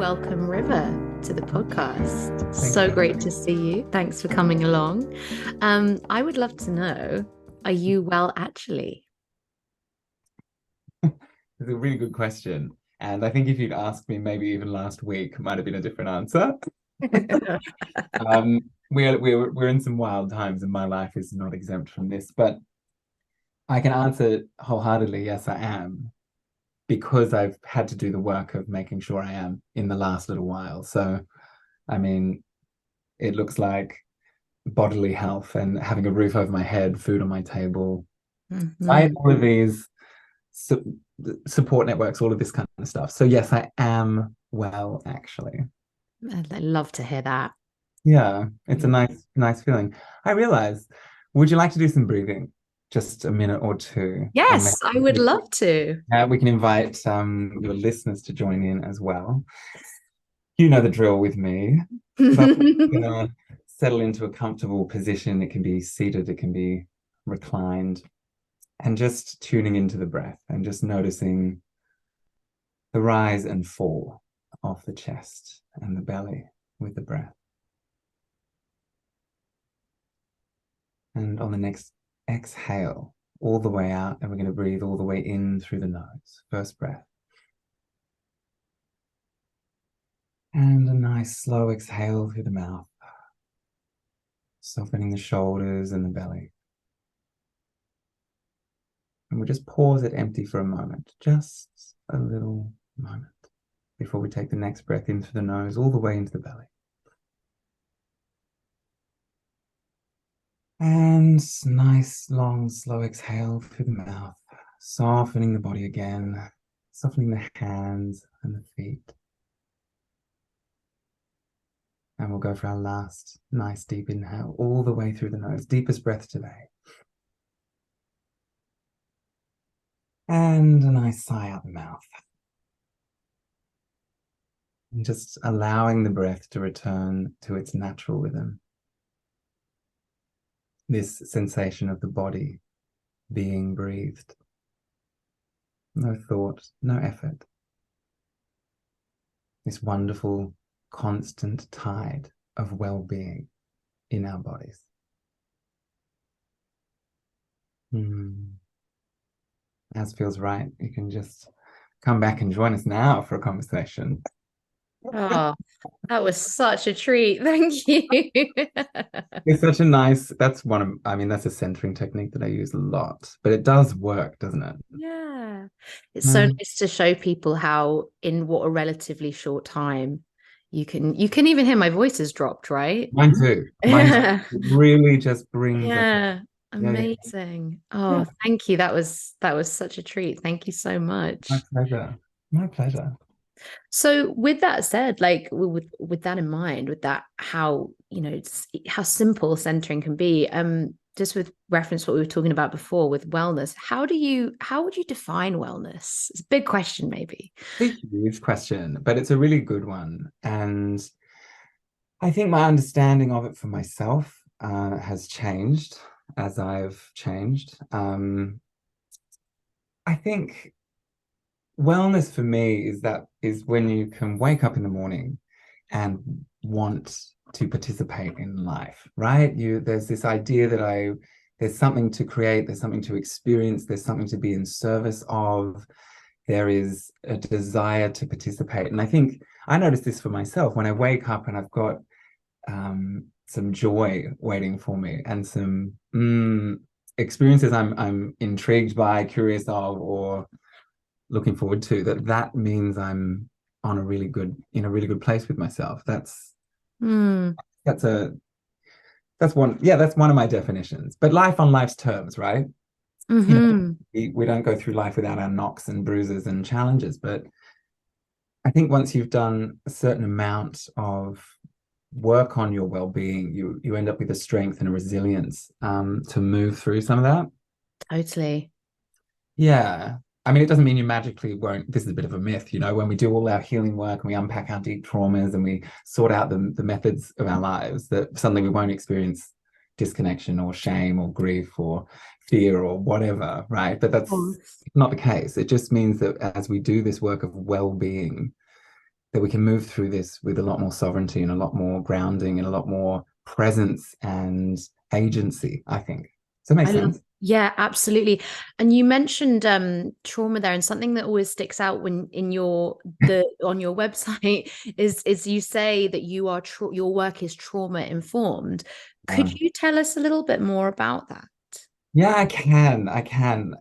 welcome River to the podcast. Thank So you. great to see you. Thanks for coming along. I would love to know, are you well actually? It's a really good question. And I think if you'd asked me maybe even last week, it might have been a different answer. We're in some wild times and my life is not exempt from this, but I can answer wholeheartedly, yes, I am, because I've had to do the work of making sure I am in the last little while. So, I mean, it looks like bodily health and having a roof over my head, food on my table, Mhm. all of these su support networks, all of this kind of stuff. So yes, I am well, actually. I love to hear that. Yeah, it's a Yeah. nice feeling. I realize, would you like to do some breathing? Just a minute or two, and Yes, I would love to. we can invite your listeners to join in as well. You know the drill with me, but we're gonna settle into a comfortable position. It can be seated, it can be reclined, and just tuning into the breath and just noticing the rise and fall of the chest and the belly with the breath. And on the next exhale, all the way out, and we're going to breathe all the way in through the nose. First breath. And a nice slow exhale through the mouth, softening the shoulders and the belly. And we'll just pause it empty for a moment, just a little moment, before we take the next breath in through the nose, all the way into the belly. And nice, long, slow exhale through the mouth, softening the body again, softening the hands and the feet. And we'll go for our last nice deep inhale all the way through the nose, deepest breath today. And a nice sigh out the mouth. And just allowing the breath to return to its natural rhythm. This sensation of the body being breathed. No thought, no effort. This wonderful, constant tide of well-being in our bodies. As feels right, you can just come back and join us now for a conversation. Oh, that was such a treat. Thank you. It's such a nice, that's one of, I mean, that's a centering technique that I use a lot, but it does work, doesn't it? Yeah. It's so Mm, nice to show people how in what a relatively short time you can even hear my voice has dropped, right? mine too. Mine too. Yeah. It really just brings us, Yeah. yeah, yeah, Amazing. yeah. Oh, thank you. That was such a treat. Thank you so My much. pleasure. My pleasure. So with that said, like with that in mind, with that how, how simple centering can be, just with reference to what we were talking about before with wellness, how would you define wellness? It's a big question, maybe. It's a huge question, but it's a really good one. And I think my understanding of it for myself has changed as I've changed. I think wellness for me is when you can wake up in the morning and want to participate in life, right? There's this idea that there's something to create, there's something to experience, there's something to be in service of, there is a desire to participate. And I think I noticed this for myself when I wake up and I've got some joy waiting for me and some experiences I'm intrigued by, curious of, or looking forward to, that means I'm on in a really good place with myself. Hmm. That's a that's one, yeah, that's one of my definitions. But life on life's terms, right? You know, Mm-hmm. we don't go through life without our knocks and bruises and challenges. But I think once you've done a certain amount of work on your well-being, you end up with a strength and a resilience to move through some of that. Totally. Yeah. I mean, it doesn't mean you magically won't. This is a bit of a myth, when we do all our healing work and we unpack our deep traumas and we sort out the methods of our lives, that suddenly we won't experience disconnection or shame or grief or fear or whatever, right? But Of that's not the case. It just means that as we do this work of well-being, that we can move through this with a lot more sovereignty and a lot more grounding and a lot more presence and agency, I think. Does that make I love, sense? yeah, absolutely. And you mentioned trauma there, and something that always sticks out when in your the on your website is you say that your work is trauma informed. Could you tell us a little bit more about that? Yeah, I can. I can.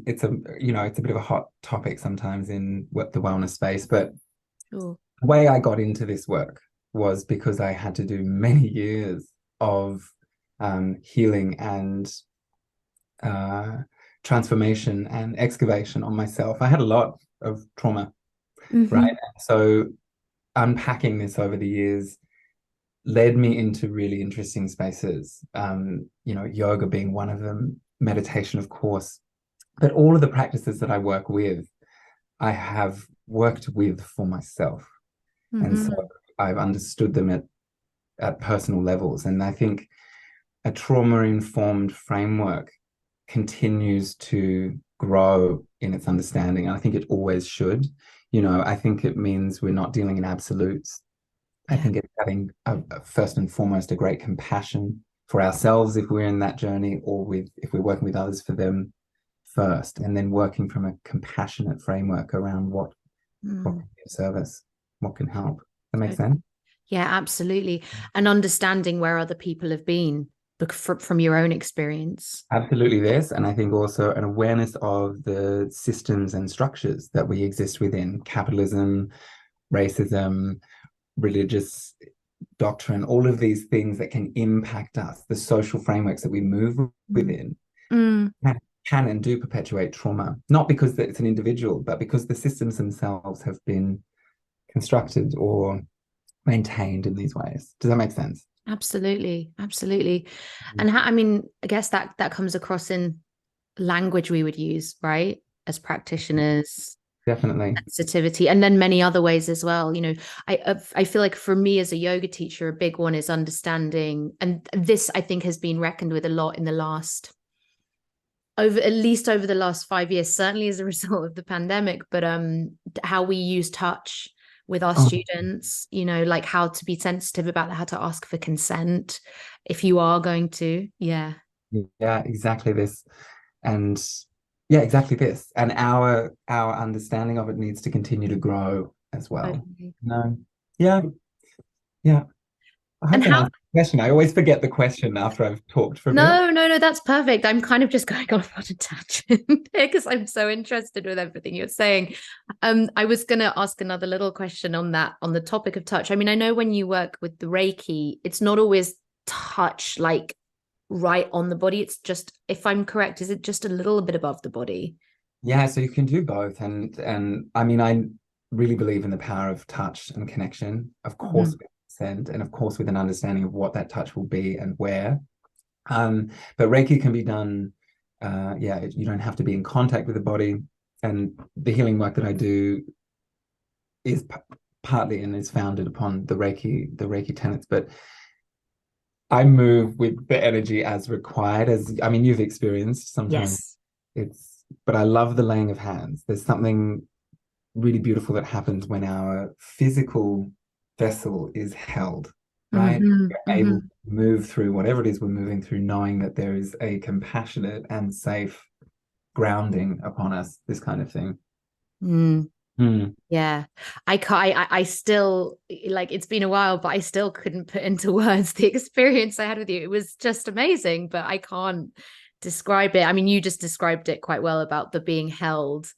It's a, it's a bit of a hot topic sometimes in the wellness space, but Sure. the way I got into this work was because I had to do many years of healing and uh, transformation and excavation on myself. I had a lot of trauma, right? Hmm. So unpacking this over the years led me into really interesting spaces. Yoga being one of them, meditation, of course, but all of the practices that I work with, I have worked with for myself. And so Hmm. I've understood them at personal levels. And I think a trauma-informed framework continues to grow in its understanding. I think it always should. I think it means we're not dealing in absolutes. I Yeah. think it's having first and foremost a great compassion for ourselves if we're in that journey, or with if we're working with others, for them first, and then working from a compassionate framework around what Mm. can be of service, what can help. That makes So, sense? yeah, absolutely. And understanding where other people have been from your own experience. Absolutely this. And I think also an awareness of the systems and structures that we exist within: capitalism, racism, religious doctrine, all of these things that can impact us, the social frameworks that we move Mm. within Mm. can and do perpetuate trauma, not because it's an individual, but because the systems themselves have been constructed or maintained in these ways. Does that make sense? Absolutely, absolutely. And I mean, I guess that comes across in language we would use, right? As practitioners, Definitely. sensitivity, and then many other ways as well. I feel like for me as a yoga teacher, a big one is understanding, and this I think has been reckoned with a lot in the last over at least over the last 5 years, certainly as a result of the pandemic, but how we use touch with our Oh, students, like how to be sensitive about how to ask for consent if you are going to. Yeah. yeah, exactly this. And yeah, exactly this. And our understanding of it needs to continue to grow as well. Totally. No. Yeah, yeah. I And hope that how answers the question. I always forget the question after I've talked for a bit. no, no, no, that's perfect. I'm kind of just going off on a tangent because I'm so interested with everything you're saying. I was gonna ask another little question on that, on the topic of touch. I mean, I know when you work with the Reiki, it's not always touch like right on the body. It's just, if I'm correct, is it just a little bit above the body? Yeah, so you can do both. And I mean, I really believe in the power of touch and connection, of course, Mhm. with consent, and of course with an understanding of what that touch will be and where. But Reiki can be done, yeah, you don't have to be in contact with the body. And the healing work that I do is partly and is founded upon the Reiki tenets, but I move with the energy as required. As I mean, you've experienced sometimes Yes. but I love the laying of hands. There's something really beautiful that happens when our physical vessel is held, right? Hmm. We're able to Hmm. move through whatever it is we're moving through, knowing that there is a compassionate and safe grounding upon us, this kind of thing. Mm. Mm. Yeah, I can't. I still like. It's been a while, but I still couldn't put into words the experience I had with you. It was just amazing, but I can't describe it. I mean, you just described it quite well about the being held,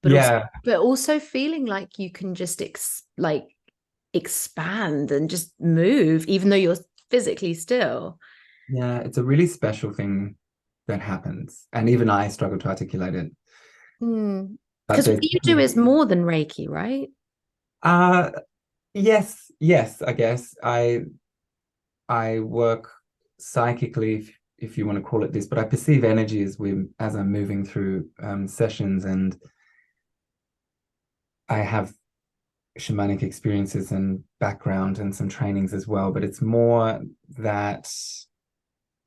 but also, Yeah, feeling like you can just expand and just move, even though you're physically still. yeah, it's a really special thing that happens. And even I struggle to articulate it. But Because what there's you do is more than Reiki, right? uh yes, yes, I guess. I work psychically, if you want to call it this, but I perceive energy as I'm moving through sessions, and I have shamanic experiences and background and some trainings as well. But it's more that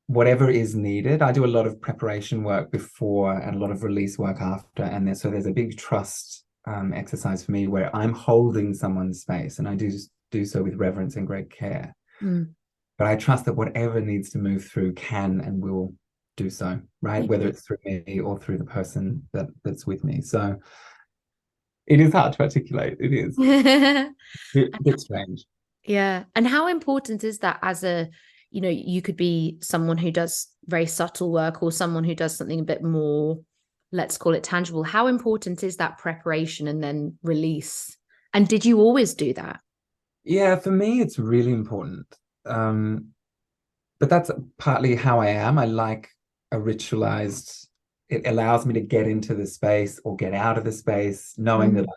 whatever is needed, I do a lot of preparation work before and a lot of release work after, and so there's a big trust exercise for me where I'm holding someone's space, and I do so with reverence and great care. Mm. But I trust that whatever needs to move through can and will do so, right? Whether it's through me or through the person that's with me. So it is hard to articulate. It is a bit strange. Yeah. And how important is that as a, you could be someone who does very subtle work or someone who does something a bit more, let's call it tangible. How important is that preparation and then release? And did you always do that? Yeah, for me, it's really important. Um, but that's partly how I am. I like a ritualized, it allows me to get into the space or get out of the space, knowing that Mm.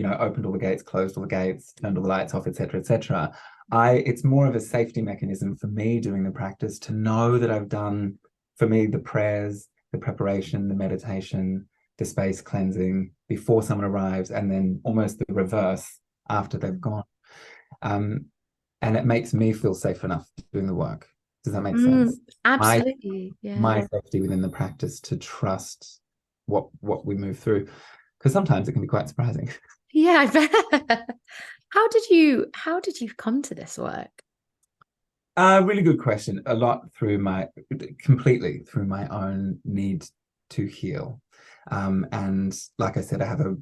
I've, opened all the gates, closed all the gates, turned all the lights off, etc., etc. It's more of a safety mechanism for me doing the practice to know that I've done, for me, the prayers, the preparation, the meditation, the space cleansing before someone arrives, and then almost the reverse after they've gone. Um, and it makes me feel safe enough doing the work. Does that make sense? My Absolutely. my Yeah. safety within the practice to trust what we move through, because sometimes it can be quite surprising. Yeah, I bet. How did you come to this work? Really good question. A lot through completely through my own need to heal. And like I said, I have a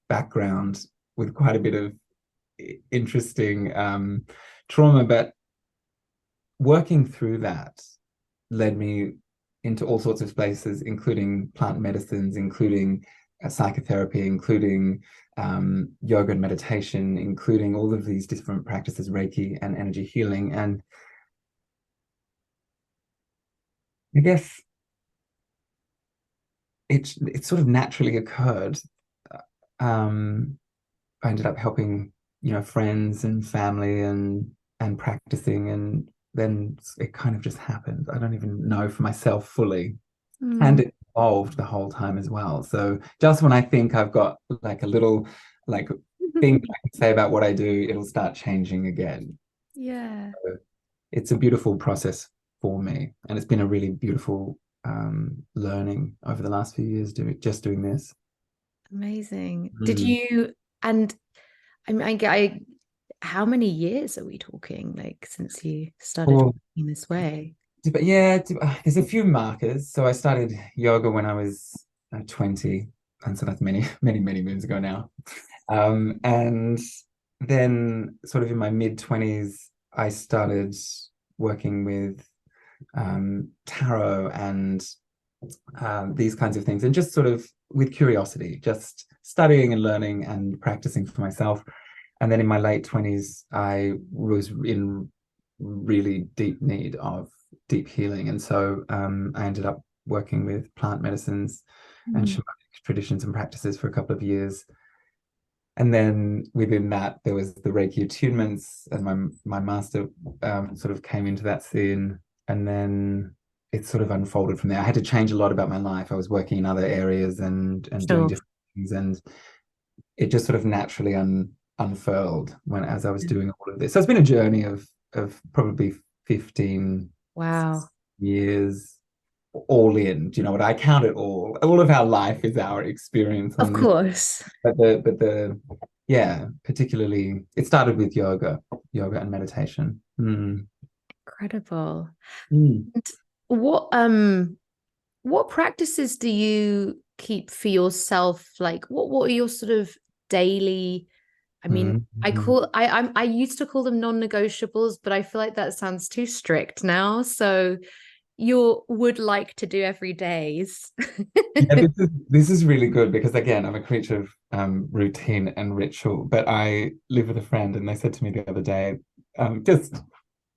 background with quite a bit of interesting trauma, but working through that led me into all sorts of places, including plant medicines, including psychotherapy, including yoga and meditation, including all of these different practices, Reiki and energy healing. And I guess it sort of naturally occurred. Um, I ended up helping, friends and family and practicing, and then it kind of just happened. I don't even know for myself fully. And Mm. it evolved the whole time as well. So just when I think I've got like a little like thing I can say about what I do, it'll start changing again. Yeah. So it's a beautiful process for me, and it's been a really beautiful learning over the last few years doing this. Amazing. Did Mm. you, and I mean, how many years are we talking, like, since you started Well, working this way? but yeah, there's a few markers. So I started yoga when I was 20, and so that's many, many, many moons ago now. And then, sort of in my mid 20s, I started working with tarot and these kinds of things, and just sort of with curiosity, just studying and learning and practicing for myself. And then in my late 20s, I was in really deep need of deep healing. And so I ended up working with plant medicines and Mm. shamanic traditions and practices for a couple of years. And then within that, there was the Reiki attunements, and my master sort of came into that scene. And then it sort of unfolded from there. I had to change a lot about my life. I was working in other areas and doing Sure. different things, and it just sort of naturally unfurled as I was doing all of this. So it's been a journey of probably 15 Wow. years all in. Do you know what? I count it all. All of our life is our experience Of on this. course. But the yeah, particularly it started with yoga and meditation. Mm. Incredible. Mm. And what practices do you keep for yourself? Like, what are your sort of daily, I mean, Mm. I Mm. call I used to call them non-negotiables, but I feel like that sounds too strict now. So you would like to do every days. Yeah, this is really good because again, I'm a creature of routine and ritual. But I live with a friend, and they said to me the other day, just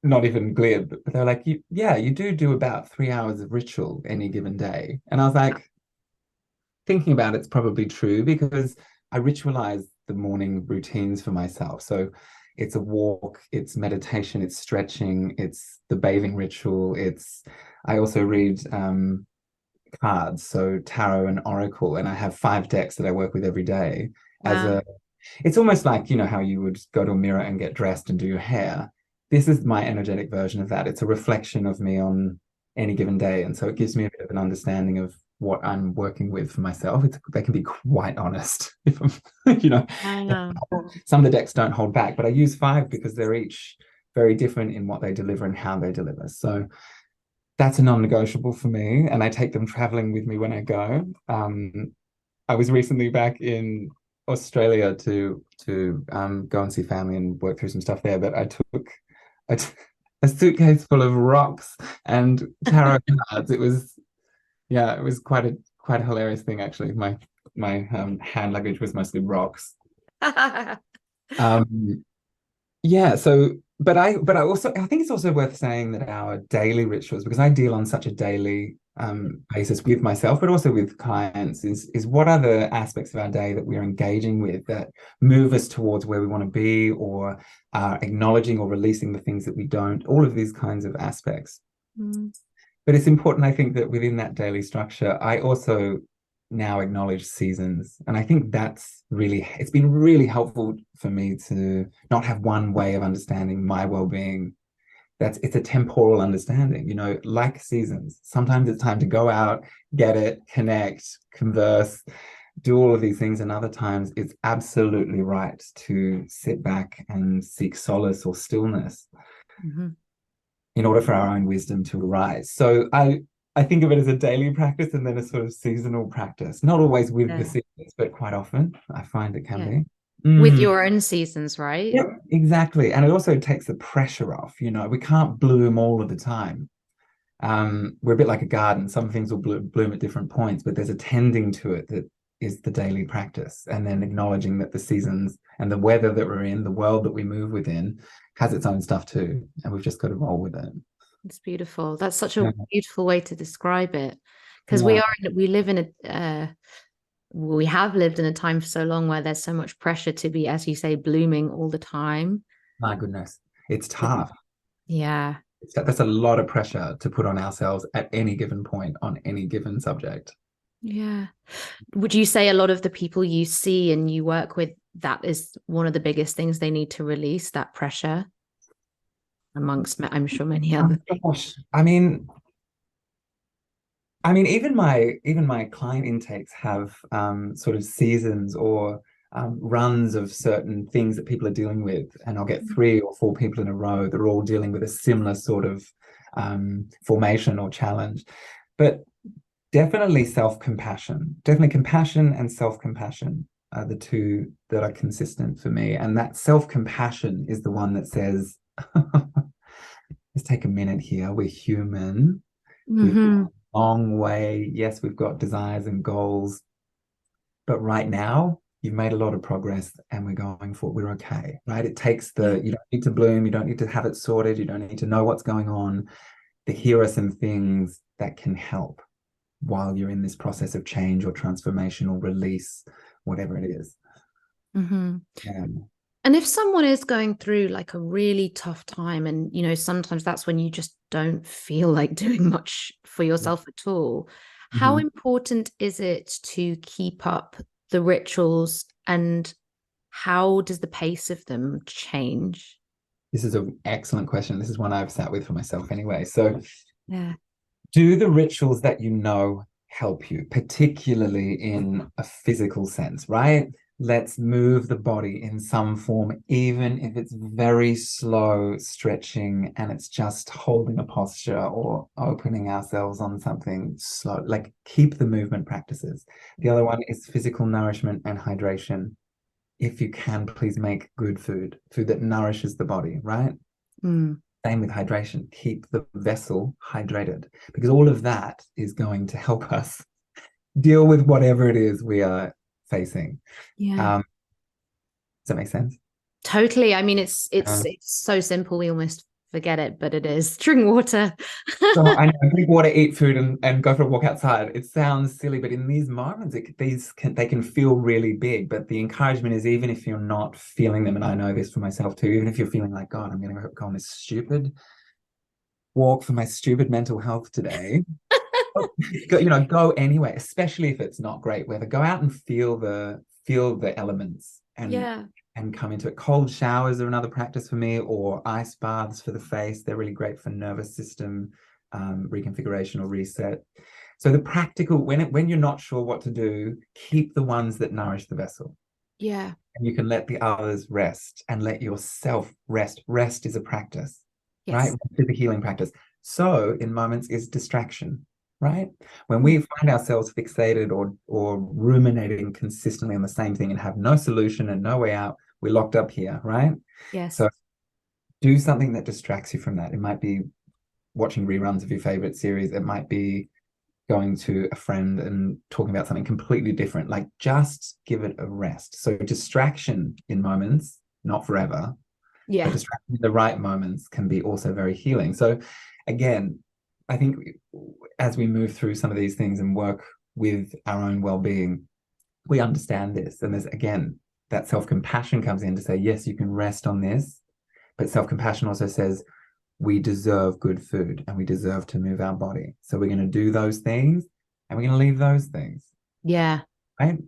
not even glib, but they were like, "Yeah, you do about 3 hours of ritual any given day." And I was like, thinking about it's probably true because I ritualize the morning routines for myself. So it's a walk, it's meditation, it's stretching, it's the bathing ritual. I also read cards, so tarot and oracle, and I have 5 decks that I work with every day as Wow. it's almost like, how you would go to a mirror and get dressed and do your hair. This is my energetic version of that. It's a reflection of me on any given day. And so it gives me a bit of an understanding of what I'm working with for myself. They can be quite honest. If I'm, Ah. some of the decks don't hold back, but I use 5 because they're each very different in what they deliver and how they deliver. So that's a non-negotiable for me, and I take them traveling with me when I go. I was recently back in Australia to go and see family and work through some stuff there, but I took a suitcase full of rocks and tarot cards. It was quite a hilarious thing actually. My hand luggage was mostly rocks. Um, yeah, so but I think it's also worth saying that our daily rituals, because I deal on such a daily basis with myself, but also with clients, is what are the aspects of our day that we're engaging with that move us towards where we want to be, or acknowledging or releasing the things that we don't, all of these kinds of aspects. Mm. But it's important, I think, that within that daily structure, I also now acknowledge seasons. And I think it's been really helpful for me to not have one way of understanding my well-being. It's a temporal understanding, like seasons. Sometimes it's time to go out, get it, connect, converse, do all of these things. And other times it's absolutely right to sit back and seek solace or stillness. Mm-hmm. In order for our own wisdom to arise. So I think of it as a daily practice and then a sort of seasonal practice. Not always with the Yeah. seasons, but quite often I find it can Yeah. be. With your own seasons, right? Yep, exactly. And it also takes the pressure off. We can't bloom all of the time. We're a bit like a garden. Some things will bloom at different points, but there's a tending to it that is the daily practice. And then acknowledging that the seasons and the weather that we're in, the world that we move within, has its own stuff too. And we've just got to roll with it. It's beautiful. That's such a Yeah. beautiful way to describe it. Because Yeah. we live in we have lived in a time for so long where there's so much pressure to be, as you say, blooming all the time. My goodness. It's tough. Yeah. That's a lot of pressure to put on ourselves at any given point on any given subject. Yeah. Would you say a lot of the people you see and you work with, that is one of the biggest things they need to release, that pressure amongst, I'm sure, many Oh, other things? gosh. I mean, even my client intakes have sort of seasons or runs of certain things that people are dealing with, and I'll get 3 or 4 people in a row that are all dealing with a similar sort of formation or challenge. But definitely self-compassion, definitely compassion and self-compassion are the two that are consistent for me. And that self-compassion is the one that says, let's take a minute here. We're human. We've Mm-hmm. come a long way. Yes, we've got desires and goals, but right now you've made a lot of progress and we're okay, right? It takes Yeah. you don't need to bloom, you don't need to have it sorted, you don't need to know what's going on. Here are some things that can help while you're in this process of change or transformation or release, whatever it is. Mm-hmm. Yeah. And if someone is going through like a really tough time, and sometimes that's when you just don't feel like doing much for yourself at all, how Mhm. important is it to keep up the rituals, and how does the pace of them change? This is an excellent question. This is one I've sat with for myself anyway. So, Yeah. do the rituals that you know help you, particularly in a physical sense, right? Let's move the body in some form, even if it's very slow stretching and it's just holding a posture or opening ourselves on something slow. Like, keep the movement practices. The other one is physical nourishment and hydration. If you can, please make good food that nourishes the body, right? Mm. Same with hydration. Keep the vessel hydrated, because all of that is going to help us deal with whatever it is we are facing. Yeah. Does that make sense? Totally. I mean, it's so simple we almost forget it, but it is. Drink water. So I know, drink water, eat food, and go for a walk outside. It sounds silly, but in these moments, they can feel really big. But the encouragement is, even if you're not feeling them, and I know this for myself too, even if you're feeling like, God, I'm going to go on this stupid walk for my stupid mental health today. Go anyway, especially if it's not great weather. Go out and feel the elements Yeah. and come into it. Cold showers are another practice for me, or ice baths for the face. They're really great for nervous system reconfiguration or reset. So the practical, when you're not sure what to do, keep the ones that nourish the vessel. Yeah. And you can let the others rest and let yourself rest. Rest is a practice, right? Yes. Rest is a healing practice. So in moments is distraction, right? When we find ourselves fixated or ruminating consistently on the same thing and have no solution and no way out, we're locked up here, right? Yes. So do something that distracts you from that. It might be watching reruns of your favorite series. It might be going to a friend and talking about something completely different. Like just give it a rest. So distraction in moments, not forever, but Yeah. distraction in the right moments can be also very healing. So again, I think as we move through some of these things and work with our own well-being, we understand this. And there's again, that self-compassion comes in to say, yes, you can rest on this. But self-compassion also says, we deserve good food and we deserve to move our body. So we're going to do those things and we're going to leave those things, Yeah. right?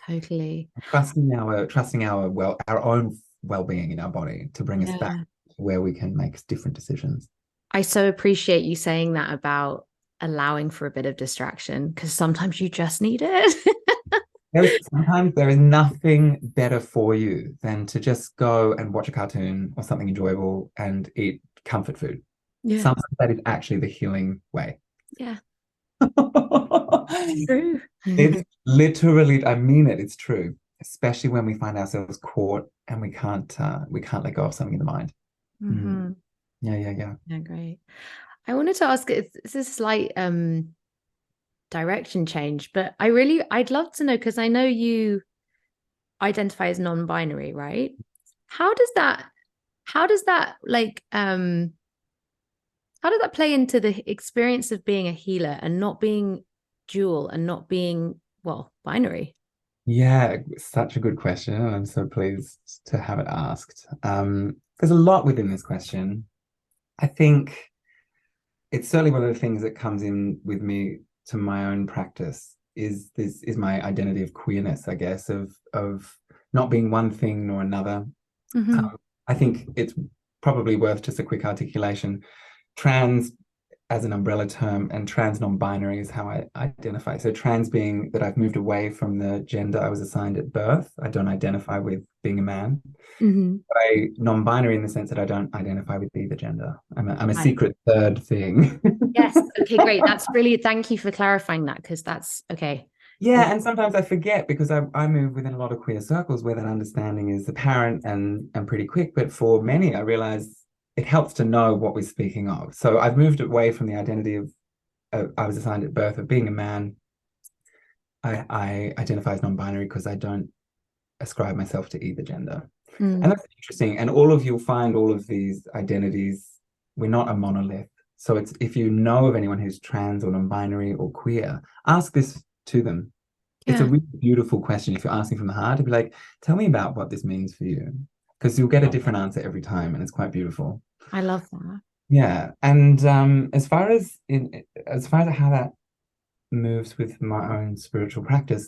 Totally. Trusting our own well-being in our body to bring us back Yeah. to where we can make different decisions. I so appreciate you saying that about allowing for a bit of distraction because sometimes you just need it. Sometimes there is nothing better for you than to just go and watch a cartoon or something enjoyable and eat comfort food. Yeah. Sometimes that is actually the healing way. Yeah. True. It's literally, I mean it, it's true, especially when we find ourselves caught and we can't let go of something in the mind. Mm. Hmm. Yeah, yeah, yeah. Yeah, great. I wanted to ask, it's a slight direction change, but I'd love to know because I know you identify as non-binary, right? How does that, how does that like, how does that play into the experience of being a healer and not being dual and not being, well, binary? Yeah, such a good question. And I'm so pleased to have it asked. There's a lot within this question. I think it's certainly one of the things that comes in with me to my own practice is my identity of queerness, I guess, of not being one thing nor another. Hmm. I think it's probably worth just a quick articulation. Trans as an umbrella term and trans non-binary is how I identify. So trans being that I've moved away from the gender I was assigned at birth. I don't identify with being a man. Hmm. But I non-binary in the sense that I don't identify with either gender. I'm a Right. secret third thing. Yes. Okay, great. That's really, thank you for clarifying that because that's okay. Yeah, and sometimes I forget because I move within a lot of queer circles where that understanding is apparent and pretty quick. But for many, I realize it helps to know what we're speaking of. So I've moved away from the identity of I was assigned at birth of being a man. I identify as non-binary because I don't ascribe myself to either gender. And Mm. that's interesting. And all of you'll find all of these identities, we're not a monolith. So it's if you know of anyone who's trans or non-binary or queer, ask this to them. It's a Yeah, really beautiful question if you're asking from the heart to be like, tell me about what this means for you. Because you'll get a different answer every time and it's quite beautiful. I love that. Yeah. And as far as how that moves with my own spiritual practice,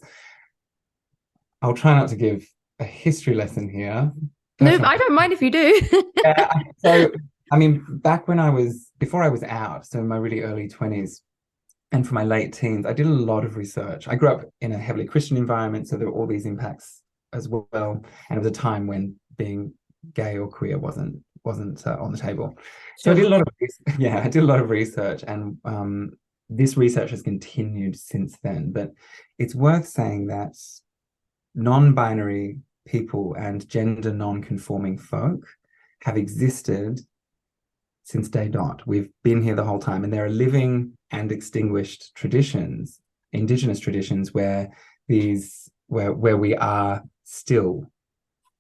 I'll try not to give a history lesson here. No, Personal. I don't mind if you do. Yeah. So, I mean, back when before I was out, so in my really early 20s and for my late teens, I did a lot of research. I grew up in a heavily Christian environment, so there were all these impacts as well. And it was a time when being gay or queer wasn't on the table. So I did Sure. a lot of yeah, I did a lot of research, and this research has continued since then. But it's worth saying that non-binary people and gender non-conforming folk have existed since day dot. We've been here the whole time, and there are living and extinguished traditions, indigenous traditions, where we are still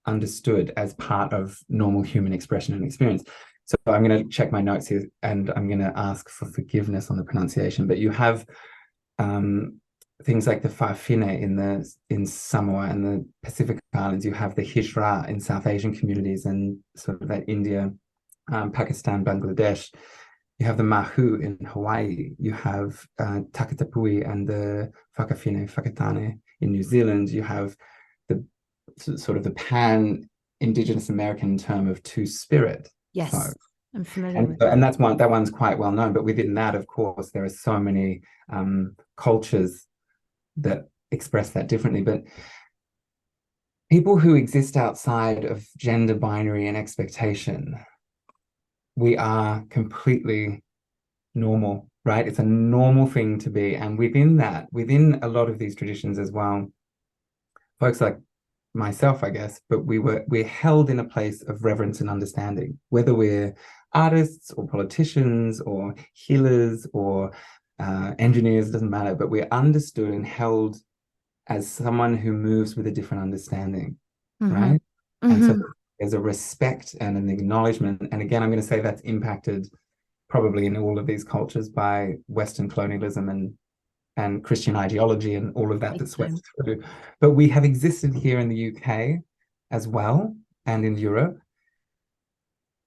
understood as part of normal human expression and experience. So I'm going to check my notes here, and I'm going to ask for forgiveness on the pronunciation. But you have things like the Farfine in Samoa and the Pacific Islands. You have the Hijra in South Asian communities and sort of that India, Pakistan, Bangladesh. You have the Mahu in Hawaii. You have Takatapui and the Whakawhine, Whakatane in New Zealand. You have the sort of the pan Indigenous American term of two spirit Yes. folk. I'm familiar And with so, that. and that one's quite well known. But within that, of course, there are so many cultures that express that differently. But people who exist outside of gender binary and expectation, we are completely normal, right? It's a normal thing to be. And within that, within a lot of these traditions as well, folks like myself, I guess, but we're held in a place of reverence and understanding, whether we're artists or politicians or healers or engineers, it doesn't matter, but we're understood and held as someone who moves with a different understanding, Mm-hmm. right? And so Mm-hmm. there's a respect and an acknowledgement. And again, I'm going to say that's impacted probably in all of these cultures by Western colonialism and Christian ideology and all of that Big that swept time. through. But we have existed here in the UK as well and in Europe.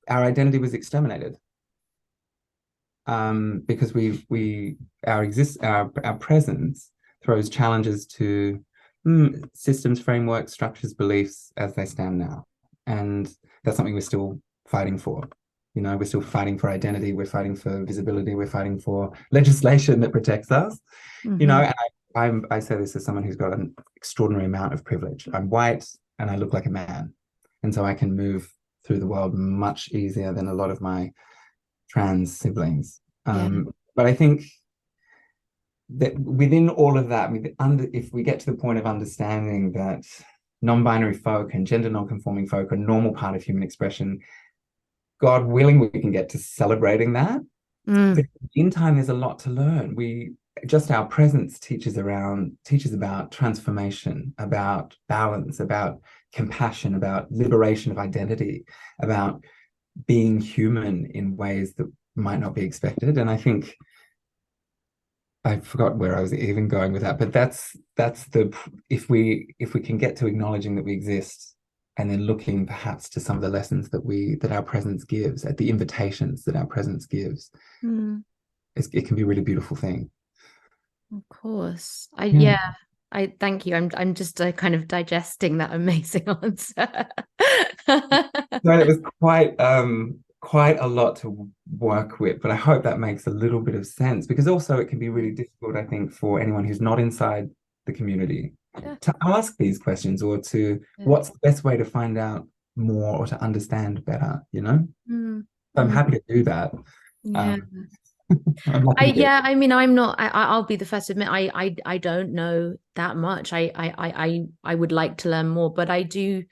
Our identity was exterminated because our presence throws challenges to systems, frameworks, structures, beliefs as they stand now, and that's something we're still fighting for. You know, we're still fighting for identity. We're fighting for visibility. We're fighting for legislation that protects us. You know, Mm-hmm. and I say this as someone who's got an extraordinary amount of privilege. I'm white and I look like a man, and so I can move through the world much easier than a lot of my trans siblings. Yeah. But I think that within all of that, if we get to the point of understanding that non-binary folk and gender non-conforming folk are a normal part of human expression, God willing, we can get to celebrating that. But Mm. in time, there's a lot to learn. Just our presence teaches about transformation, about balance, about compassion, about liberation of identity, about being human in ways that might not be expected. And I think I forgot where I was even going with that, but that's the if we can get to acknowledging that we exist and then looking perhaps to some of the lessons that our presence gives, at the invitations that our presence gives, Mm. it can be a really beautiful thing. Of course. Yeah. Yeah, I thank you. I'm just kind of digesting that amazing answer. No, it was quite a lot to work with, but I hope that makes a little bit of sense because also it can be really difficult, I think, for anyone who's not inside the community Yeah, to ask these questions or to yeah. what's the best way to find out more or to understand better, you know? Mm, So I'm mm, happy to do that. yeah. Um, I'm lucky to get. Yeah, I mean, I'm not. I'll be the first to admit, I don't know that much. I would like to learn more, but I do.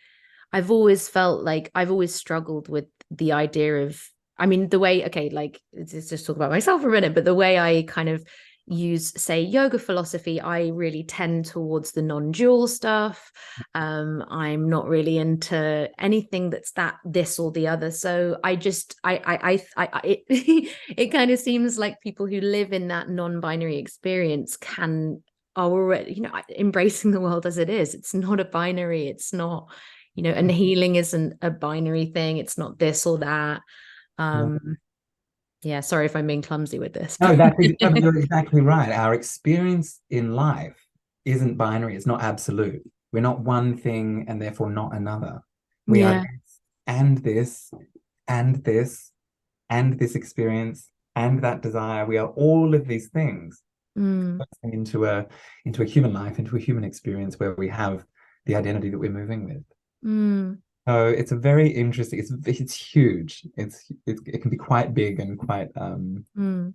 I've always felt like I've always struggled with the idea of, I mean, the way, okay, like, let's just talk about myself for a minute, but the way I kind of use, say, yoga philosophy, I really tend towards the non-dual stuff. I'm not really into anything that's this or the other. So I just, it, it kind of seems like people who live in that non-binary experience are already, embracing the world as it is. It's not a binary. It's not, and healing isn't a binary thing. It's not this or that. Yeah. um yeah, sorry if I'm being clumsy with this, No, but no, but you're exactly right. Our experience in life isn't binary. It's not absolute. We're not one thing and therefore not another. We are yeah. this and this and this and this experience and that desire. We are all of these things Mm, into a human life, into a human experience where we have the identity that we're moving with. mm, So it's a very interesting. It's huge. It can be quite big and quite mm.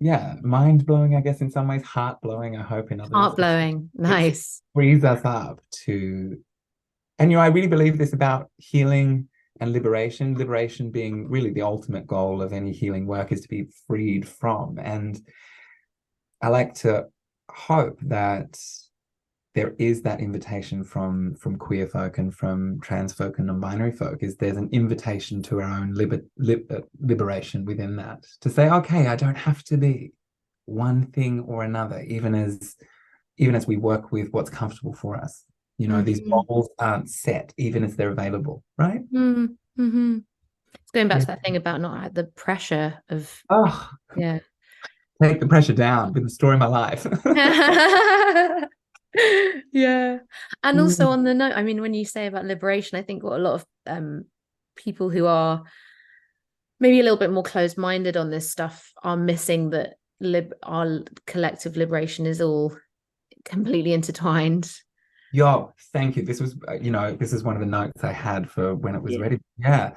yeah, mind blowing, I guess, in some ways, heart blowing, I hope in others. Heart blowing. It Nice. frees us up to, and I really believe this about healing and liberation. Liberation being really the ultimate goal of any healing work is to be freed from. And I like to hope that there is that invitation from queer folk and from trans folk and non-binary folk is there's an invitation to our own liberation within that to say, okay, I don't have to be one thing or another, even as we work with what's comfortable for us. You know, these Mm-hmm. models aren't set, even as they're available, right? Mm-hmm. It's going back Yeah. to that thing about not the pressure of, Oh, yeah. take the pressure down with the story of my life. Yeah. And also Mm, on the note, I mean, when you say about liberation, I think what a lot of people who are maybe a little bit more closed-minded on this stuff are missing that our collective liberation is all completely intertwined. Yo, thank you. This was, this is one of the notes I had for when it was Yeah. ready. Yeah,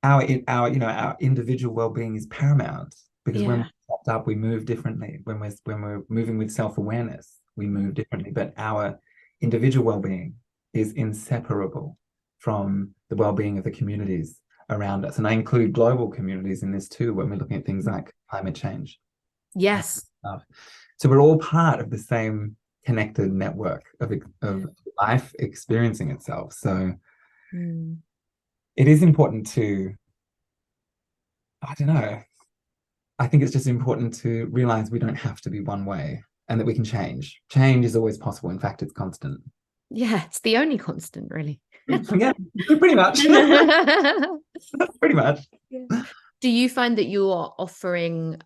our individual well-being is paramount because when we're Yeah. popped up, we move differently. When we're moving with self-awareness, we move differently. But our individual well-being is inseparable from the well-being of the communities around us. And I include global communities in this too, when we're looking at things like climate change and Yes. stuff. So we're all part of the same connected network of life experiencing itself. So Mm. it is important to, I don't know, I think it's just important to realize we don't have to be one way and that we can change. Change is always possible. In fact, it's constant. Yeah, it's the only constant, really. Yeah, pretty much. Pretty much. Yeah. Do you find that you're offering,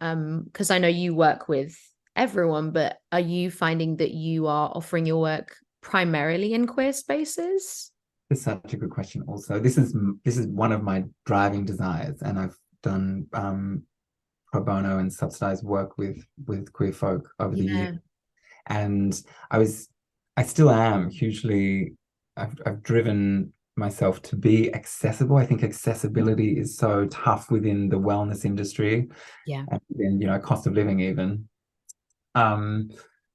because I know you work with everyone, but are you finding that you are offering your work primarily in queer spaces? It's such a good question. Also, this is one of my driving desires, and I've done pro bono and subsidized work with queer folk over the years. Yeah. And I still am hugely, I've driven myself to be accessible. I think accessibility is so tough within the wellness industry Yeah. and within, cost of living even. Um,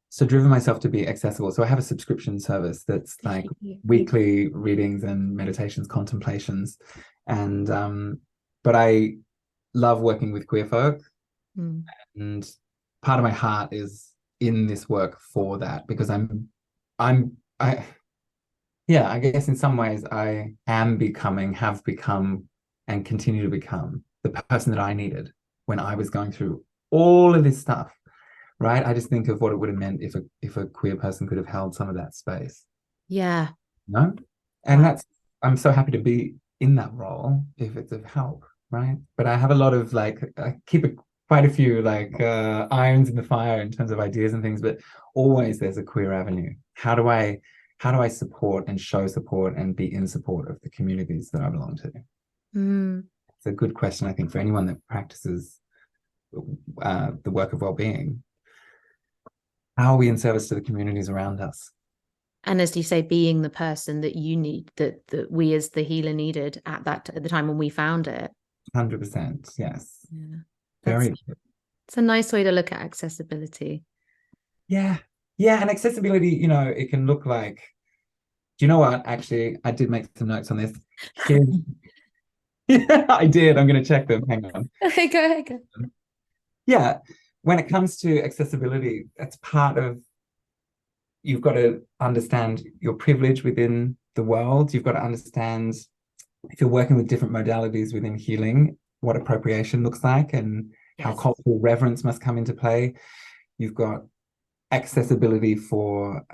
so driven myself to be accessible. So I have a subscription service that's like weekly readings and meditations, contemplations. And but I love working with queer folk. Mm. And part of my heart is in this work for that because I yeah, I guess in some ways I am becoming, have become, and continue to become the person that I needed when I was going through all of this stuff, right? I just think of what it would have meant if a queer person could have held some of that space, Yeah. you know? And Wow. that's I'm so happy to be in that role if it's of help, right? But I have a lot of like I keep quite a few like irons in the fire in terms of ideas and things, but always there's a queer avenue. How do I support and show support and be in support of the communities that I belong to? Mm. It's a good question, I think, for anyone that practices the work of well-being. How are we in service to the communities around us? And as you say, being the person that you need, that we as the healer needed at the time when we found it. 100%, yes. Yeah. That's Very, it's a nice way to look at accessibility. yeah. Yeah, and accessibility, it can look like, do you know what? Actually, I did make some notes on this. Here, yeah, I did. I'm going to check them. Hang on. Okay, go ahead. Go. Yeah, when it comes to accessibility, that's part of you've got to understand your privilege within the world. You've got to understand if you're working with different modalities within healing, what appropriation looks like and how Yes. cultural reverence must come into play. You've got accessibility for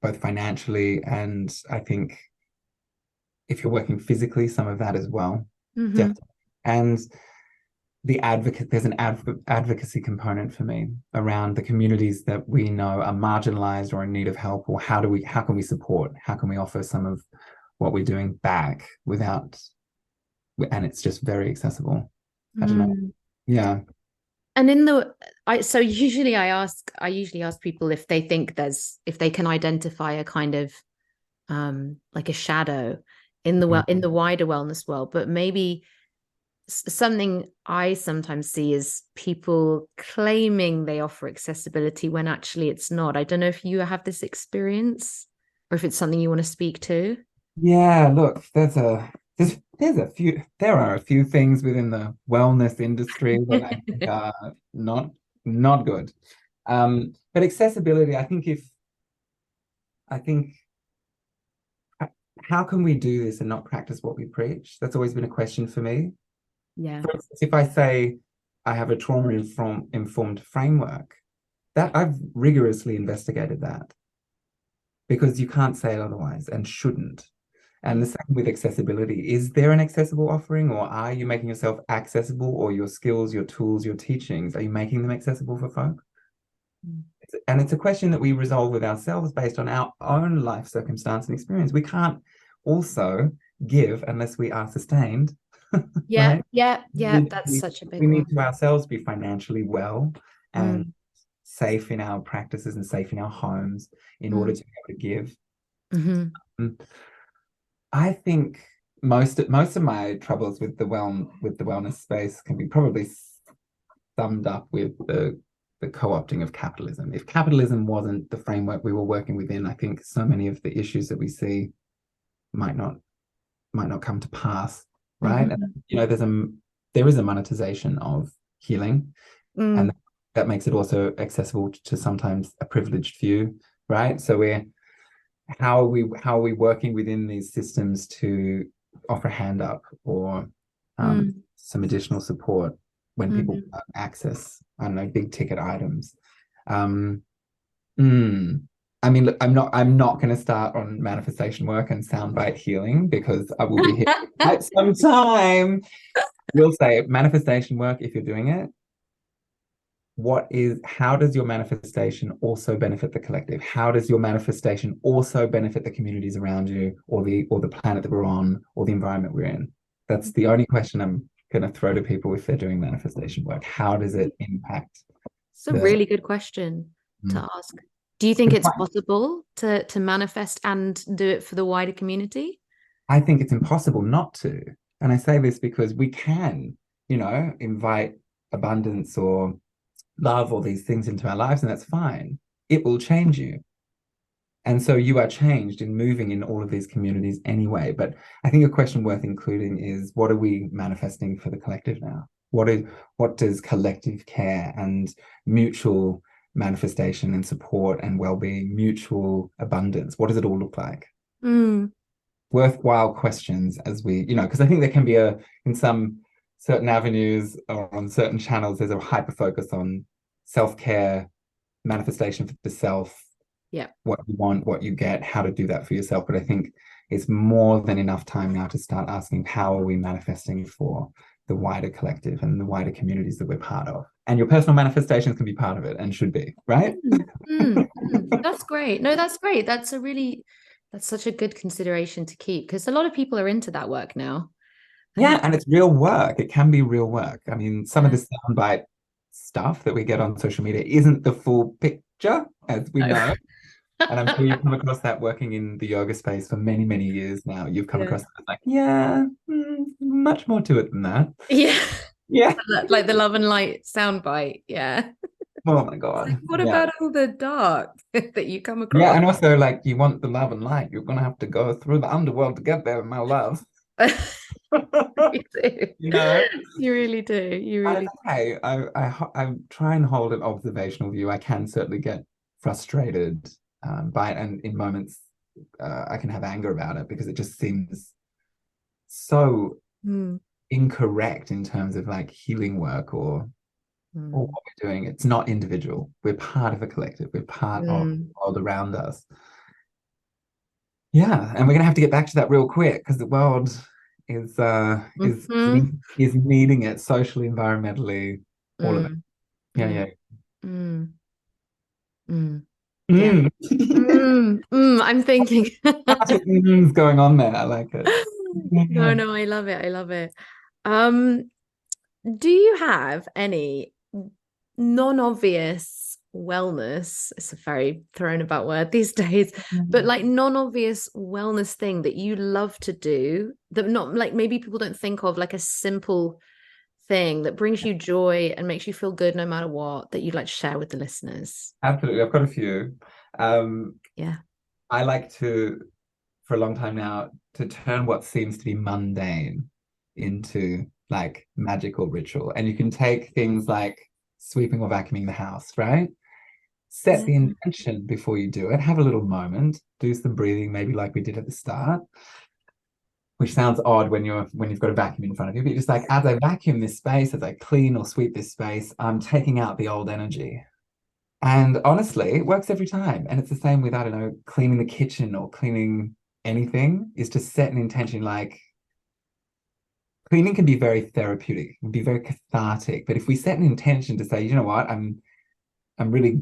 both financially and I think if you're working physically, some of that as well. Mm-hmm. Definitely. And there's an advocacy component for me around the communities that we know are marginalized or in need of help, or how can we support, how can we offer some of what we're doing back without, and it's just very accessible. I don't know. Mm. Yeah. And in the so I usually ask people if they think if they can identify a kind of like a shadow in in the wider wellness world, but maybe something I sometimes see is people claiming they offer accessibility when actually it's not. I don't know if you have this experience or if it's something you want to speak to. Yeah, look, there are a few things within the wellness industry that I think are not good. But accessibility, I think how can we do this and not practice what we preach? That's always been a question for me. Yeah. For instance, if I say I have a trauma informed framework, that I've rigorously investigated that because you can't say it otherwise and shouldn't. And the same with accessibility. Is there an accessible offering, or are you making yourself accessible, or your skills, your tools, your teachings, are you making them accessible for folk? Mm. And it's a question that we resolve with ourselves based on our own life circumstance and experience. We can't also give unless we are sustained. Yeah, right? yeah, We yeah. need, That's we, such a we big need one. to ourselves be financially well and Mm, safe in our practices and safe in our homes in order mm, to be able to give. mm-hmm, Mm, I think most of my troubles with the wellness space can be probably summed up with the co-opting of capitalism. If capitalism wasn't the framework we were working within, I think so many of the issues that we see might not come to pass, right? And, mm-hmm, there is a monetization of healing, and mm, that makes it also accessible to sometimes a privileged few, right? So we're how are we working within these systems to offer a hand up or mm, some additional support when people mm. access, I don't know, big ticket items. Um, mm, I mean, look, I'm not going to start on manifestation work and soundbite healing because I will be here quite some time. We'll say manifestation work if you're doing it. How does your manifestation also benefit the collective? How does your manifestation also benefit the communities around you or the planet that we're on or the environment we're in? That's the only question I'm going to throw to people if they're doing manifestation work. How does it impact It's a the really good question mm, to ask. Do you think it's it's possible to manifest and do it for the wider community? I think it's impossible not to. And I say this because we can, invite abundance or love or these things into our lives, and that's fine. It will change you. And so you are changed in moving in all of these communities anyway. But I think a question worth including is what are we manifesting for the collective now? What does collective care and mutual manifestation and support and well-being, mutual abundance, what does it all look like? Mm, Worthwhile questions as because I think there can be in some certain avenues or on certain channels, there's a hyper focus on self-care, manifestation for the self, yeah. what you want, what you get, how to do that for yourself. But I think it's more than enough time now to start asking how are we manifesting for the wider collective and the wider communities that we're part of. And your personal manifestations can be part of it and should be, right? Mm, mm, mm. That's great. No, that's great. That's such a good consideration to keep because a lot of people are into that work now. Yeah, and it's real work. It can be real work. I mean, some of Yeah. the soundbite stuff that we get on social media isn't the full picture, as we No. know. And I'm sure you've come across that working in the yoga space for many, many years now. You've come Yeah. across that like, yeah, much more to it than that. Yeah. Yeah. Like the love and light soundbite. Yeah. Oh my It's like, God. what Yeah. about all the dark that you come Yeah. across? And also, like, you want the love and light. You're going to have to go through the underworld to get there, my love. You do. You know? You really do. You And it's really okay. I try and hold an observational view. I can certainly get frustrated by it. And in moments, I can have anger about it because it just seems so do. Mm, incorrect in terms of like healing work or mm, what we're doing. It's not individual. We're part of a collective. We're part of the mm, world around us. Yeah, and we're gonna have to get back to that real quick because the world is uh is mhm, is needing it socially, environmentally, all of it. mm, Yeah, mm, yeah. mm, mm. Yeah. Mm. I'm thinking. Going on there. I like it. No, Yeah. no, I love it. I love it. Um, do you have any non-obvious wellness? It's a very thrown about word these days, but like non-obvious wellness thing that you love to do that not like maybe people don't think of, like a simple thing that brings you joy and makes you feel good no matter what, that you'd like to share with the listeners? Absolutely. I've got a few. Um, Yeah. I like to, for a long time now, to turn what seems to be mundane into like magical ritual. And you can take things like sweeping or vacuuming the house, right? Set Yeah. the intention before you do it. Have a little moment, do some breathing, maybe like we did at the start, which sounds odd when you've got a vacuum in front of you, but you're just like, as I vacuum this space, as I clean or sweep this space, I'm taking out the old energy. And honestly, it works every time. And it's the same with, I don't know, cleaning the kitchen or cleaning anything, is to set an intention. Like cleaning can be very therapeutic, can be very cathartic. But if we set an intention to say, you know what, I'm really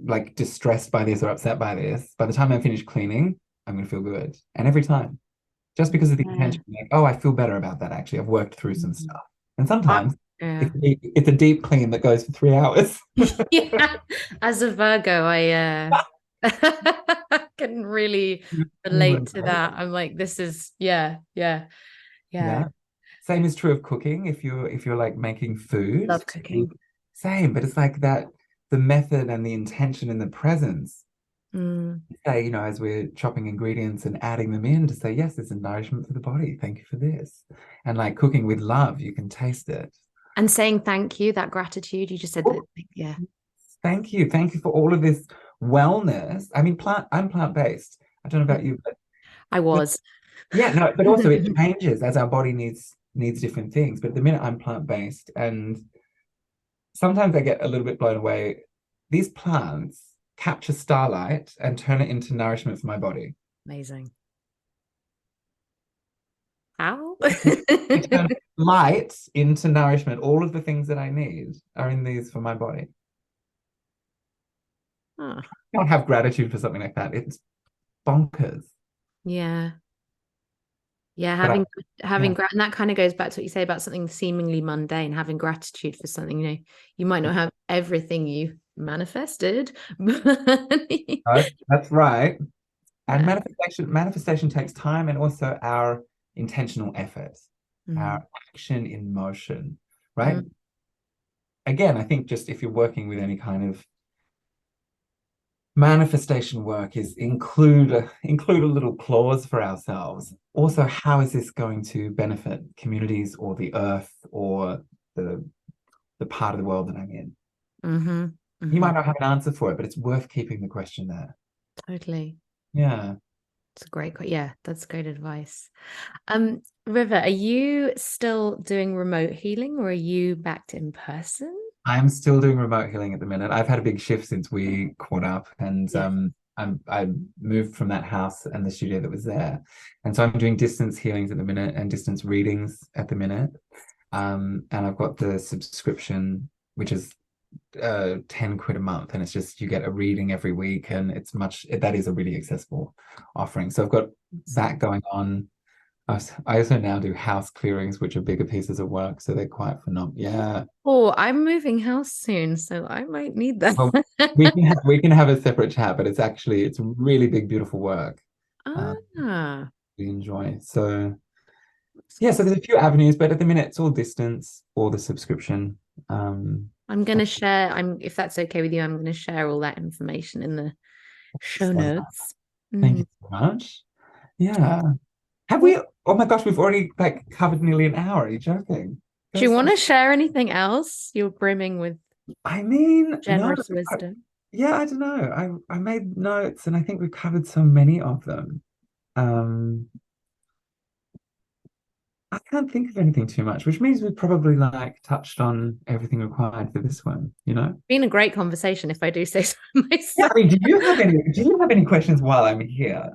like distressed by this or upset by this, by the time I finish cleaning, I'm gonna feel good. And every time. just because of the Yeah. intention, like, oh, I feel better about that actually. I've worked through some Mhm. stuff. And I- sometimes yeah. it's a deep clean that goes for 3 hours. Yeah. As a Virgo, can really relate to that. I'm like, this is yeah, yeah, yeah. Yeah. Same is true of cooking. If you're like making food, Love cooking. same, but it's like that the method and the intention and the presence. Mm. Say, as we're chopping ingredients and adding them in to say, yes, it's a nourishment for the body. Thank you for this. And like cooking with love, you can taste it. And saying thank you, that gratitude, you just said that, Oh, yeah, thank you. Thank you for all of this wellness. I mean, I'm plant-based. I don't know about you, I but was. yeah, no, but also it changes as our body needs different things. But at the minute I'm plant-based, and sometimes I get a little bit blown away. These plants capture starlight and turn it into nourishment for my body. Amazing. How? They turn light into nourishment. All of the things that I need are in these for my body. Oh, I can't have gratitude for something like that. It's bonkers. yeah. Yeah, But having yeah, and that kind of goes back to what you say about something seemingly mundane, having gratitude for something, you might not have everything you manifested, but that's right. And yeah. manifestation takes time and also our intentional effort, Mm, our action in motion, right? mm, Again, I think just if you're working with any kind of manifestation work is include a little clause for ourselves. Also, how is this going to benefit communities or the earth or the the part of the world that I'm in? mm-hmm, You mm-hmm. might not have an answer for it, but it's worth keeping the question there. Totally. Yeah. It's a yeah, that's great advice. River, are you still doing remote healing or are you back to in person? I'm still doing remote healing at the minute. I've had a big shift since we caught up, and Yeah. I moved from that house and the studio that was there, and so I'm doing distance healings at the minute and distance readings at the minute. And I've got the subscription, which is 10 quid a month, and it's just you get a reading every week, and that is a really accessible offering. So I've got that going on. I also now do house clearings, which are bigger pieces of work, so they're quite phenomenal. Yeah. Oh, I'm moving house soon, so I might need that. Well, we can have a separate chat, but it's really big, beautiful work. Ah, We enjoy. So that's yeah, so cool. there's a few avenues, but at the minute it's all distance or the subscription. I'm gonna share, if that's okay with you, I'm gonna share all that information in the show So notes. thank you Mm. so much. Yeah. Have Well, we? Oh my gosh, we've already like covered nearly an hour. Are you joking? do you Goes want so. to share anything else? You're brimming with I mean, no. generous wisdom. Yeah, I don't know. I made notes, and I think we've covered so many of them. Um, I can't think of anything too much, which means we've probably like touched on everything required for this one, you know? Been a great conversation, if I do say so Yeah, myself. I mean, do you have any questions while I'm here?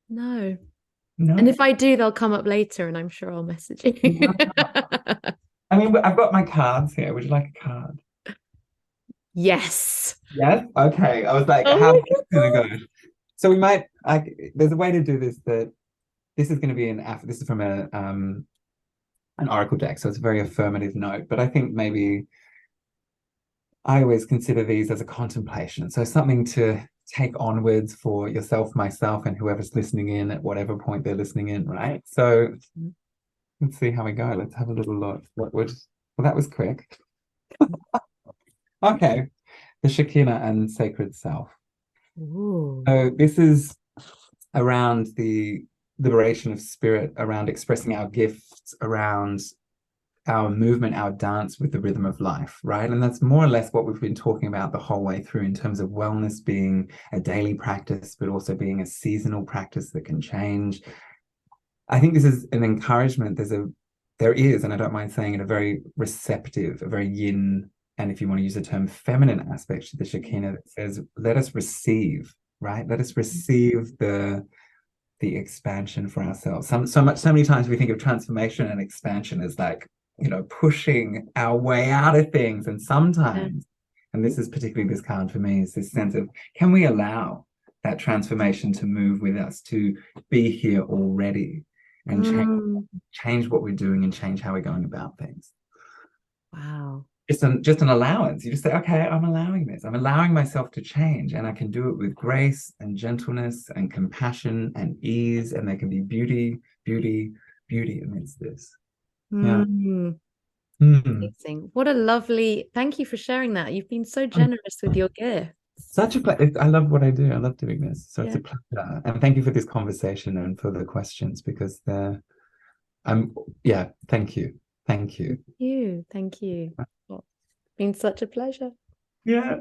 No. And No? if I do, they'll come up later and I'm sure I'll message you. I mean, I've got my cards here. Would you like a card? Yes. Yes. Okay. I was like, Oh how's my this gonna go? God. So we might there's a way to do this that this is going to be this is from an oracle deck, so it's a very affirmative note. But I think maybe I always consider these as a contemplation. So something to take onwards for yourself, myself, and whoever's listening in at whatever point they're listening in, right? So let's see how we go. Let's have a little look. Well, that was quick. Okay. The Shekinah and sacred self. Ooh. So this is around the liberation of spirit, around expressing our gifts, around our movement, our dance with the rhythm of life, right? And that's more or less what we've been talking about the whole way through in terms of wellness being a daily practice, but also being a seasonal practice that can change. I think this is an encouragement. There is, and I don't mind saying it, a very receptive, a very yin, and if you want to use the term feminine aspect to the Shekinah that says, let us receive, right? Let us receive the expansion for ourselves. So many times we think of transformation and expansion as like, pushing our way out of things. And Yeah. sometimes, and this is particularly this card for me, is this sense of can we allow that transformation to move with us, to be here already and Mm. change what we're doing and change how we're going about things. Wow. Just an allowance. You just say, okay, I'm allowing this. I'm allowing myself to change, and I can do it with grace and gentleness and compassion and ease, and there can be beauty, beauty, beauty amidst this. Yeah. Mm. Hmm. Amazing. What a lovely, thank you for sharing that. You've been so generous with your gifts. Such a pleasure. I love what I do. I love doing this. So it's Yeah. a pleasure. And thank you for this conversation and for the questions because I'm, yeah, thank you. Thank you. You. Thank you. Well, it's been such a pleasure. Yeah.